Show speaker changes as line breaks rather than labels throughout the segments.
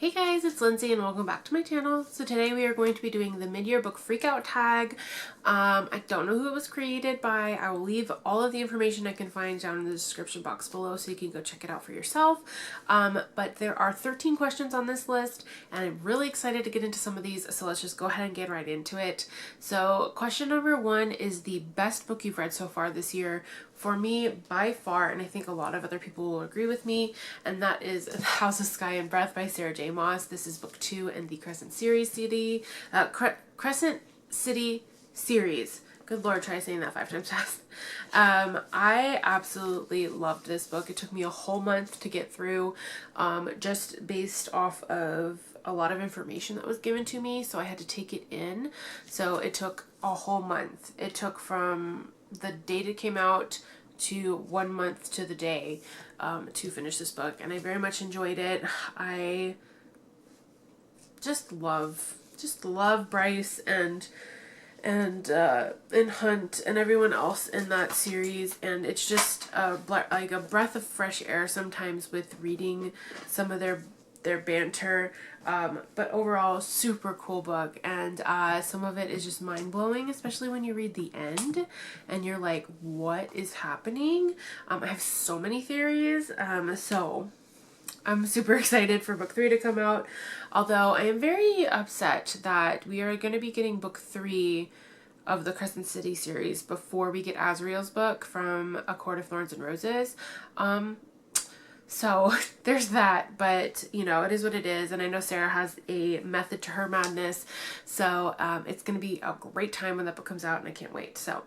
Hey guys, it's Lindsay and welcome back to my channel. So today we are going to be doing the mid-year book freakout tag. I don't know who it was created by. I will leave all of the information I can find down in the description box below so you can go check it out for yourself. But there are 13 questions on this list and I'm really excited to get into some of these, so let's just go ahead and get right into it. So question number 1 is the best book you've read so far this year. For me, by far, and I think a lot of other people will agree with me, and that is The House of Sky and Breath by Sarah J. Maas. This is book 2 in the Crescent City series. Good Lord, try saying that 5 times fast. I absolutely loved this book. It took me a whole month to get through, just based off of a lot of information that was given to me, so I had to take it in. So it took a whole month. It took from the date it came out to 1 month to the day to finish this book, and I very much enjoyed it. I just love Bryce and Hunt and everyone else in that series, and it's just like a breath of fresh air sometimes with reading some of their banter, but overall super cool book, and some of it is just mind-blowing, especially when you read the end and you're like, what is happening? I have so many theories, so I'm super excited for book 3 to come out, although I am very upset that we are going to be getting book 3 of the Crescent City series before we get Azriel's book from A Court of Thorns and Roses. So there's that, but you know, it is what it is, and I know Sarah has a method to her madness, so it's going to be a great time when that book comes out, and I can't wait. So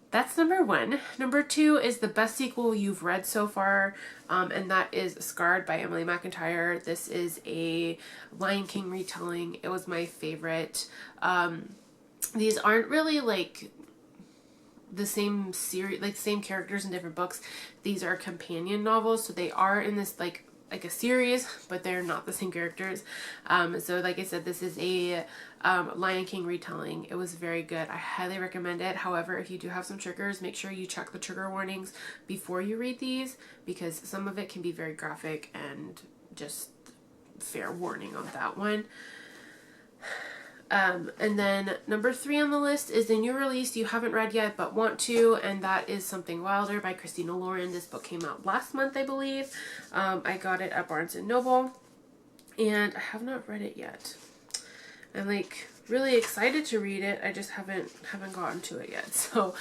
that's number 1. Number 2 is the best sequel you've read so far, and that is Scarred by Emily McIntyre. This is a Lion King retelling. It was my favorite. These aren't really like the same series, like same characters in different books. These are companion novels, so they are in this like a series, but they're not the same characters. So like I said, this is a Lion King retelling. It was very good. I highly recommend it. However, if you do have some triggers, make sure you check the trigger warnings before you read these, because some of it can be very graphic, and just fair warning on that one. And then number 3 on the list is a new release you haven't read yet but want to, and that is Something Wilder by Christina Lauren. This book came out last month, I believe. I got it at Barnes & Noble, and I have not read it yet. I'm like really excited to read it. I just haven't gotten to it yet. So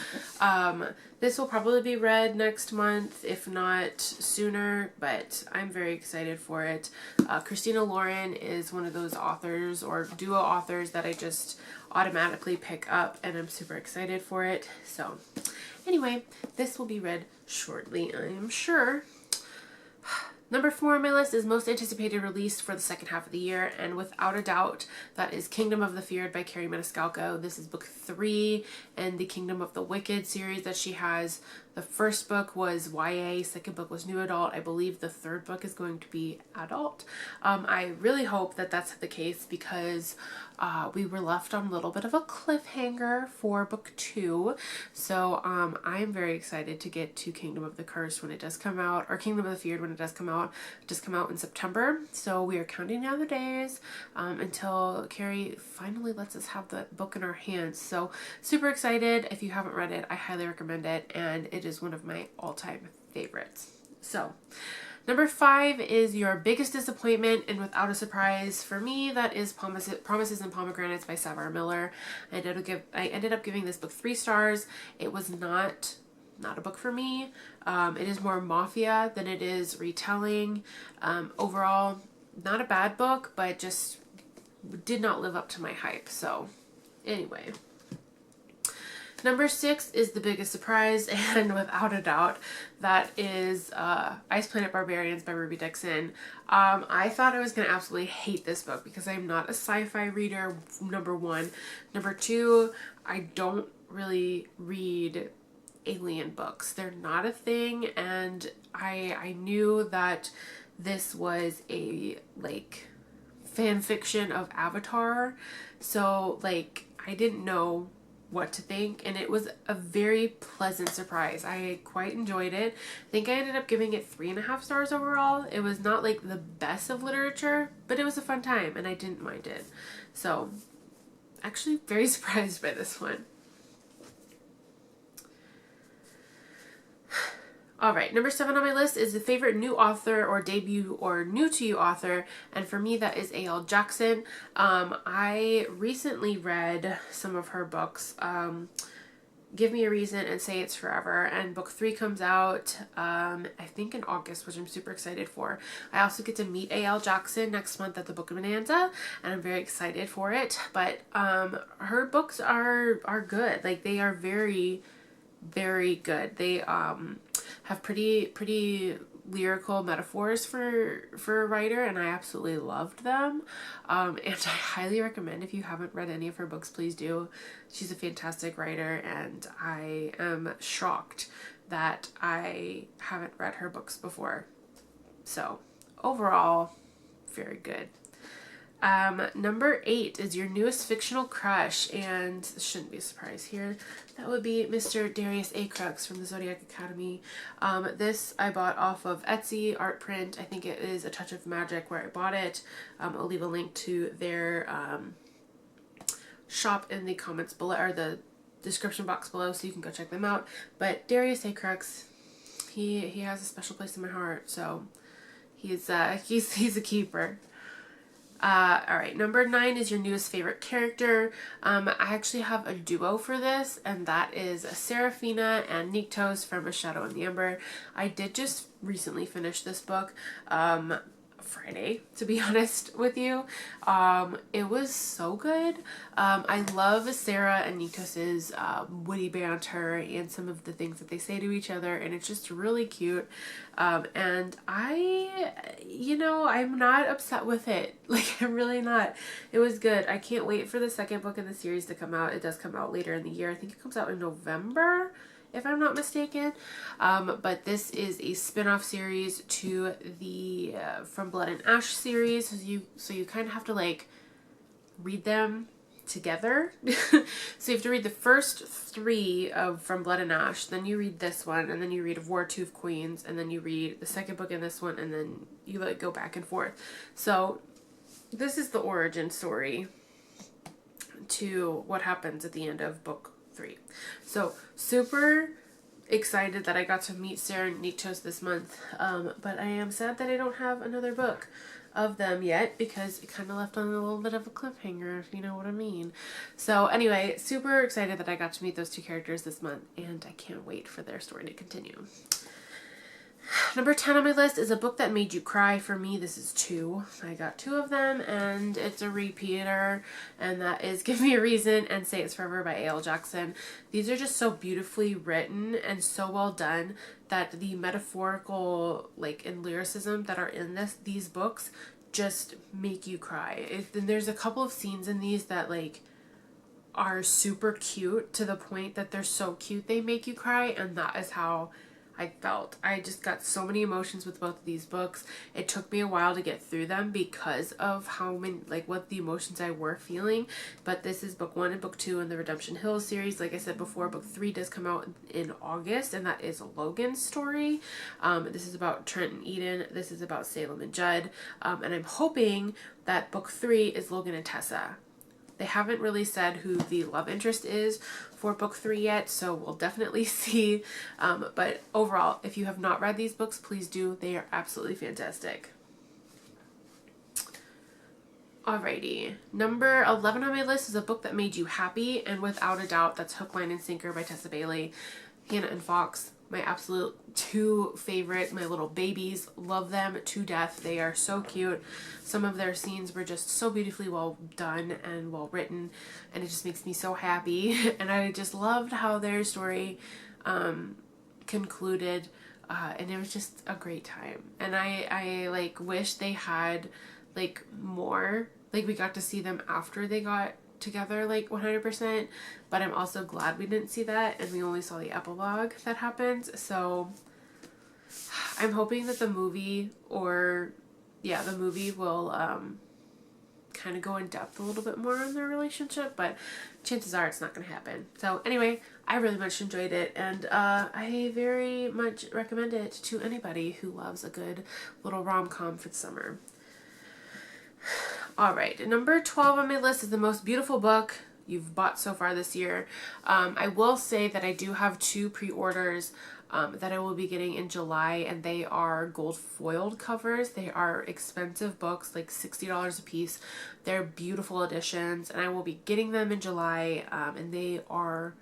this will probably be read next month, if not sooner, but I'm very excited for it. Christina Lauren is one of those authors or duo authors that I just automatically pick up, and I'm super excited for it. So anyway, this will be read shortly, I am sure. Number 4 on my list is most anticipated release for the second half of the year, and without a doubt, that is Kingdom of the Feared by Carrie Maniscalco. This is book 3 in the Kingdom of the Wicked series that she has. The first book was YA, second book was New Adult. I believe the third book is going to be adult. I really hope that that's the case, because we were left on a little bit of a cliffhanger for book 2. So I'm very excited to get to Kingdom of the Cursed when it does come out, or Kingdom of the Feared when it does come out. It does come out in September, so we are counting down the days until Carrie finally lets us have that book in our hands. So super excited. If you haven't read it, I highly recommend it, and it is one of my all-time favorites. So number 5 is your biggest disappointment, and without a surprise for me, that is Promises and Pomegranates by Savara Miller. I ended up giving this book 3 stars. It was not a book for me. It is more mafia than it is retelling. Overall, not a bad book, but just did not live up to my hype. So anyway. Number 6 is the biggest surprise, and without a doubt, that is Ice Planet Barbarians by Ruby Dixon. I thought I was going to absolutely hate this book because I'm not a sci-fi reader, number 1. Number 2, I don't really read alien books. They're not a thing, and I knew that this was a like fan fiction of Avatar, so like I didn't know what to think, and it was a very pleasant surprise. I quite enjoyed it. I think I ended up giving it 3.5 stars overall. It was not like the best of literature, but it was a fun time and I didn't mind it. So actually very surprised by this one. All right, number 7 on my list is the favorite new author or debut or new to you author, and for me that is A.L. Jackson. I recently read some of her books, Give Me a Reason and Say It's Forever, and book 3 comes out I think in August, which I'm super excited for. I also get to meet A.L. Jackson next month at the Book Bonanza, and I'm very excited for it. But her books are good. Like, they are very, very good. They have pretty lyrical metaphors for a writer, and I absolutely loved them. And I highly recommend, if you haven't read any of her books, please do. She's a fantastic writer, and I am shocked that I haven't read her books before. So overall, very good. Number 8 is your newest fictional crush, and this shouldn't be a surprise here. That would be Mr. Darius A. Crux from the Zodiac Academy. This I bought off of Etsy, art print. I think it is A Touch of Magic where I bought it. I'll leave a link to their shop in the comments below, or the description box below, so you can go check them out. But Darius A. Crux, he has a special place in my heart, so he's a keeper. Alright, number 9 is your newest favorite character. I actually have a duo for this, and that is Serafina and Niktos from A Shadow in the Ember. I did just recently finish this book, Friday, to be honest with you. It was so good. I love Sarah and Nikos's witty banter and some of the things that they say to each other, and it's just really cute. And I'm not upset with it. Like, I'm really not. It was good. I can't wait for the second book in the series to come out. It does come out later in the year. I think it comes out in November, if I'm not mistaken. But this is a spin-off series to the From Blood and Ash series. So you kind of have to like read them together. So you have to read the first 3 of From Blood and Ash, then you read this one, and then you read War Two of Queens, and then you read the second book in this one, and then you like go back and forth. So this is the origin story to what happens at the end of book 3. So super excited that I got to meet Sarah and Niktos this month, but I am sad that I don't have another book of them yet, because it kind of left on a little bit of a cliffhanger, if you know what I mean. So anyway, super excited that I got to meet those 2 characters this month, and I can't wait for their story to continue. Number 10 on my list is a book that made you cry. For me, this is 2. I got 2 of them, and it's a repeater, and that is Give Me a Reason and Say It's Forever by A.L. Jackson. These are just so beautifully written and so well done that the metaphorical, like, and lyricism that are in these books just make you cry. And there's a couple of scenes in these that, like, are super cute to the point that they're so cute they make you cry, and that is how I felt. I just got so many emotions with both of these books. It took me a while to get through them because of how many, like, what the emotions I were feeling. But this is book 1 and book 2 in the Redemption Hill series. Like I said before, book 3 does come out in August, and that is Logan's story. This is about Trent and Eden. This is about Salem and Judd. And I'm hoping that book 3 is Logan and Tessa. They haven't really said who the love interest is for book 3 yet, so we'll definitely see. But overall, if you have not read these books, please do. They are absolutely fantastic. Alrighty, number 11 on my list is a book that made you happy, and without a doubt, that's Hookline and Sinker by Tessa Bailey. Hannah and Fox, my absolute 2 favorite, my little babies. Love them to death. They are so cute. Some of their scenes were just so beautifully well done and well written, and it just makes me so happy. And I just loved how their story concluded, and it was just a great time. And I like wish they had like more, like we got to see them after they got together, like 100%, but I'm also glad we didn't see that and we only saw the epilogue that happens. So I'm hoping that the movie will kind kind of go in depth a little bit more on their relationship, but chances are it's not going to happen. So anyway, I really much enjoyed it, and I very much recommend it to anybody who loves a good little rom-com for the summer. All right, number 12 on my list is The Most Beautiful Book You've Bought So Far This Year. I will say that I do have 2 pre-orders that I will be getting in July, and they are gold foiled covers. They are expensive books, like $60 a piece. They're beautiful editions, and I will be getting them in July, and they are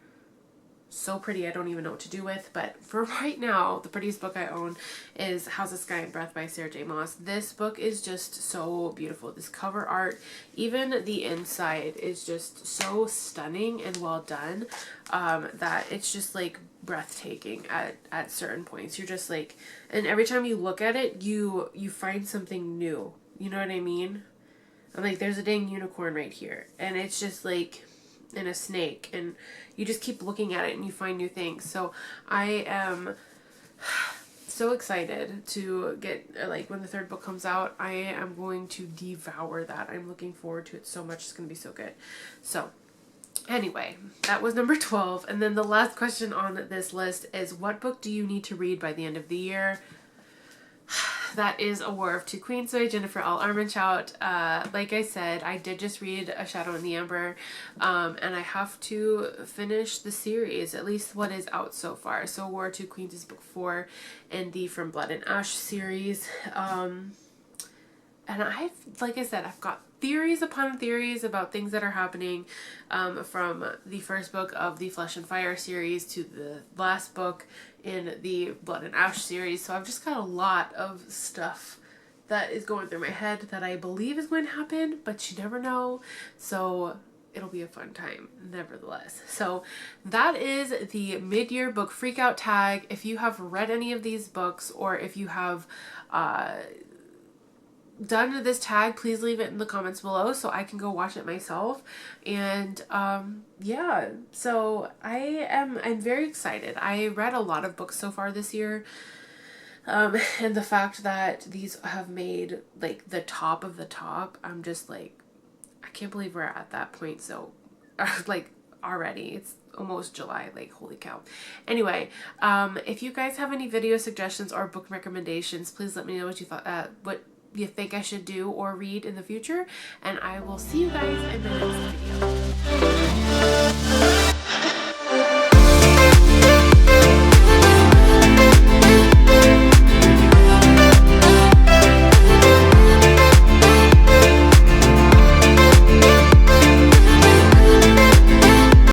so pretty I don't even know what to do with. But for right now, the prettiest book I own is House of Sky and Breath by Sarah J. Maas. This book is just so beautiful. This cover art, even the inside, is just so stunning and well done, that it's just like breathtaking at certain points. You're just like, and every time you look at it, you find something new. You know what I mean? I'm like, there's a dang unicorn right here, and it's just like, and a snake, and you just keep looking at it and you find new things. So I am so excited to get, like, when the 3rd book comes out, I am going to devour that. I'm looking forward to it so much. It's going to be so good. So anyway, that was number 12. And then the last question on this list is, what book do you need to read by the end of the year? That is A War of Two Queens by Jennifer L. Armentrout. Like I said, I did just read A Shadow in the Amber, and I have to finish the series, at least what is out so far. So War of Two Queens is book 4 in the From Blood and Ash series. And like I said, I've got theories upon theories about things that are happening, from the first book of the Flesh and Fire series to the last book in the Blood and Ash series. So I've just got a lot of stuff that is going through my head that I believe is going to happen, but you never know. So it'll be a fun time nevertheless. So that is the mid-year book freakout tag. If you have read any of these books, or if you have done this tag, please leave it in the comments below so I can go watch it myself. And yeah, so I'm very excited. I read a lot of books so far this year, and the fact that these have made like the top of the top, I'm just like, I can't believe we're at that point. So like already it's almost July, like holy cow. Anyway, if you guys have any video suggestions or book recommendations, please let me know what you thought, what you think I should do or read in the future, and I will see you guys in the next video.